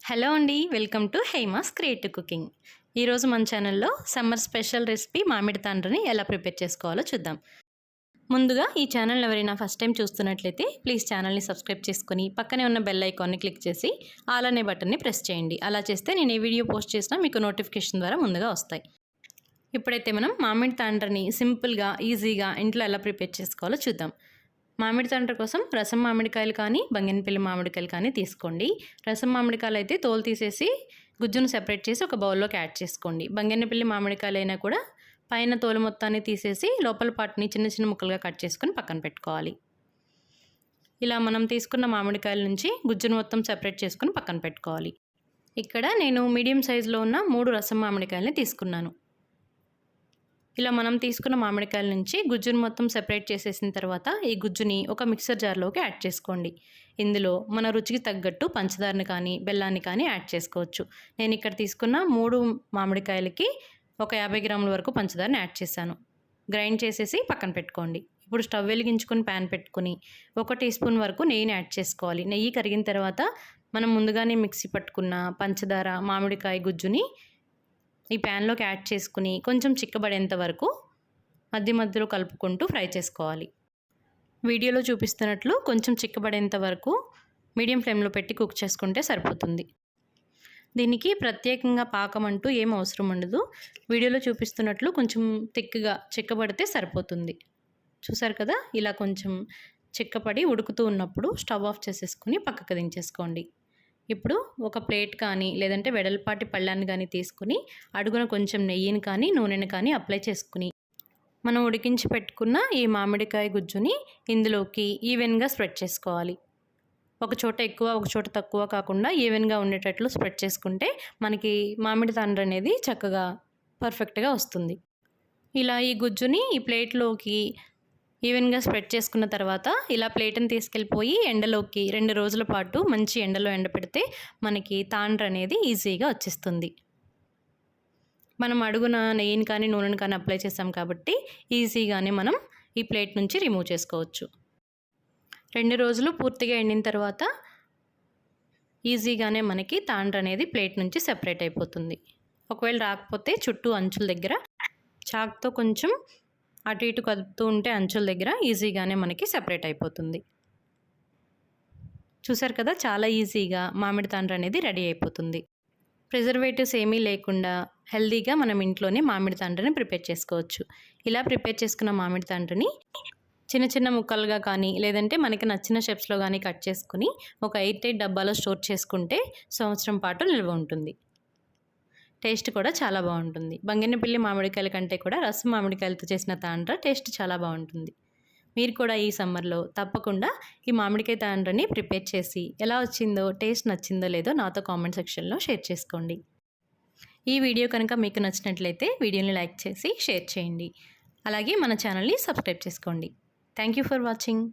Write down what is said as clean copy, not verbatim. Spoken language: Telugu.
హలో అండి, welcome to Hema's creative cooking. ఈరోజు మన ఛానల్లో సమ్మర్ స్పెషల్ రెసిపీ మామిడి తాండ్రని ఎలా ప్రిపేర్ చేసుకోవాలో చూద్దాం. ముందుగా ఈ ఛానల్ ఎవరైనా ఫస్ట్ టైం చూస్తున్నట్లయితే ప్లీజ్ ఛానల్ని సబ్స్క్రైబ్ చేసుకొని పక్కనే ఉన్న బెల్ ఐకాన్ని క్లిక్ చేసి ఆల్ అనే బటన్ని ప్రెస్ చేయండి. అలా చేస్తే నేను ఏ వీడియో పోస్ట్ చేసినా మీకు నోటిఫికేషన్ ద్వారా ముందుగా వస్తాయి. ఇప్పుడైతే మనం మామిడి తాండ్రని సింపుల్గా ఈజీగా ఇంట్లో ఎలా ప్రిపేర్ చేసుకోవాలో చూద్దాం. మామిడి తాండ్ర కోసం రసం మామిడికాయలు కానీ బంగినపల్లి మామిడికాయలు కానీ తీసుకోండి. రసం మామిడికాయలు అయితే తోలు తీసేసి గుజ్జును సెపరేట్ చేసి ఒక బౌల్లోకి యాడ్ చేసుకోండి. బంగినపల్లి మామిడికాయలు అయినా కూడా పైన తోలు మొత్తాన్ని తీసేసి లోపల పాటుని చిన్న చిన్న ముక్కలుగా కట్ చేసుకొని పక్కన పెట్టుకోవాలి. ఇలా మనం తీసుకున్న మామిడికాయల నుంచి గుజ్జును మొత్తం సెపరేట్ చేసుకొని పక్కన పెట్టుకోవాలి. ఇక్కడ నేను మీడియం సైజులో ఉన్న 3 రసం మామిడికాయలని తీసుకున్నాను. ఇలా మనం తీసుకున్న మామిడికాయల నుంచి గుజ్జును మొత్తం సెపరేట్ చేసేసిన తర్వాత ఈ గుజ్జుని ఒక మిక్సర్ జార్లోకి యాడ్ చేసుకోండి. ఇందులో మన రుచికి తగ్గట్టు పంచదారని కానీ బెల్లాన్ని కానీ యాడ్ చేసుకోవచ్చు. నేను ఇక్కడ తీసుకున్న 3 మామిడికాయలకి ఒక 50 గ్రాముల వరకు పంచదారని యాడ్ చేశాను. గ్రైండ్ చేసేసి పక్కన పెట్టుకోండి. ఇప్పుడు స్టవ్ వెలిగించుకొని ప్యాన్ పెట్టుకుని 1 టీ స్పూన్ వరకు నెయ్యిని యాడ్ చేసుకోవాలి. నెయ్యి కరిగిన తర్వాత మనం ముందుగానే మిక్సీ పట్టుకున్న పంచదార మామిడికాయ గుజ్జుని ఈ ప్యాన్లోకి యాడ్ చేసుకుని కొంచెం చిక్కబడేంత వరకు మధ్య మధ్యలో కలుపుకుంటూ ఫ్రై చేసుకోవాలి. వీడియోలో చూపిస్తున్నట్లు కొంచెం చిక్కబడేంత వరకు మీడియం ఫ్లేమ్లో పెట్టి కుక్ చేసుకుంటే సరిపోతుంది. దీనికి ప్రత్యేకంగా పాకం అంటూ ఏం అవసరం ఉండదు. వీడియోలో చూపిస్తున్నట్లు కొంచెం థిక్గా చిక్కబడితే సరిపోతుంది. చూసారు కదా, ఇలా కొంచెం చిక్కపడి ఉడుకుతూ ఉన్నప్పుడు స్టవ్ ఆఫ్ చేసేసుకుని పక్కకు దించేసుకోండి. ఇప్పుడు ఒక ప్లేట్ కానీ లేదంటే వెడల్పాటి పళ్ళాన్ని కానీ తీసుకుని అడుగున కొంచెం నెయ్యిని కానీ నూనెని కానీ అప్లై చేసుకుని మనం ఉడికించి పెట్టుకున్న ఈ మామిడికాయ గుజ్జుని ఇందులోకి ఈవెన్గా స్ప్రెడ్ చేసుకోవాలి. ఒక చోట ఎక్కువ ఒక చోట తక్కువ కాకుండా ఈవెన్గా ఉండేటట్లు స్ప్రెడ్ చేసుకుంటే మనకి మామిడి తాండ్ర అనేది చక్కగా పర్ఫెక్ట్గా వస్తుంది. ఇలా ఈ గుజ్జుని ఈ ప్లేట్లోకి ఈవెన్గా స్ప్రెడ్ చేసుకున్న తర్వాత ఇలా ప్లేట్ని తీసుకెళ్ళిపోయి ఎండలోకి 2 రోజుల పాటు మంచి ఎండలో ఎండపెడితే మనకి తాండ్ర అనేది ఈజీగా వచ్చేస్తుంది. మనం అడుగున నెయ్యిని కానీ నూనెని కానీ అప్లై చేసాం కాబట్టి ఈజీగానే మనం ఈ ప్లేట్ నుంచి రిమూవ్ చేసుకోవచ్చు. 2 రోజులు పూర్తిగా ఎండిన తర్వాత ఈజీగానే మనకి తాండ్ర అనేది ప్లేట్ నుంచి సెపరేట్ అయిపోతుంది. ఒకవేళ రాకపోతే చుట్టూ అంచుల దగ్గర చాక్తో కొంచెం అటు ఇటు కదుపుతూ ఉంటే అంచుల దగ్గర ఈజీగానే మనకి సెపరేట్ అయిపోతుంది. చూసారు కదా, చాలా ఈజీగా మామిడి తాండ్ర అనేది రెడీ అయిపోతుంది. ప్రిజర్వేటివ్స్ ఏమీ లేకుండా హెల్దీగా మనం ఇంట్లోనే మామిడి తాండ్రని ప్రిపేర్ చేసుకోవచ్చు. ఇలా ప్రిపేర్ చేసుకున్న మామిడి తాండ్రని చిన్న చిన్న ముక్కలుగా కానీ లేదంటే మనకి నచ్చిన షేప్స్లో కానీ కట్ చేసుకుని ఒక 8 డబ్బాలో స్టోర్ చేసుకుంటే సంవత్సరం పాటు నిల్వ ఉంటుంది. టేస్ట్ కూడా చాలా బాగుంటుంది. బంగినపల్లి మామిడికాయల కంటే కూడా రసం మామిడికాయలతో చేసిన తాండ్ర టేస్ట్ చాలా బాగుంటుంది. మీరు కూడా ఈ సమ్మర్లో తప్పకుండా ఈ మామిడికాయ తాండ్రని ప్రిపేర్ చేసి ఎలా వచ్చిందో, టేస్ట్ నచ్చిందో లేదో నాతో కామెంట్ సెక్షన్లో షేర్ చేసుకోండి. ఈ వీడియో కనుక మీకు నచ్చినట్లయితే వీడియోని లైక్ చేసి షేర్ చేయండి. అలాగే మన ఛానల్ని సబ్స్క్రైబ్ చేసుకోండి. Thank you for watching.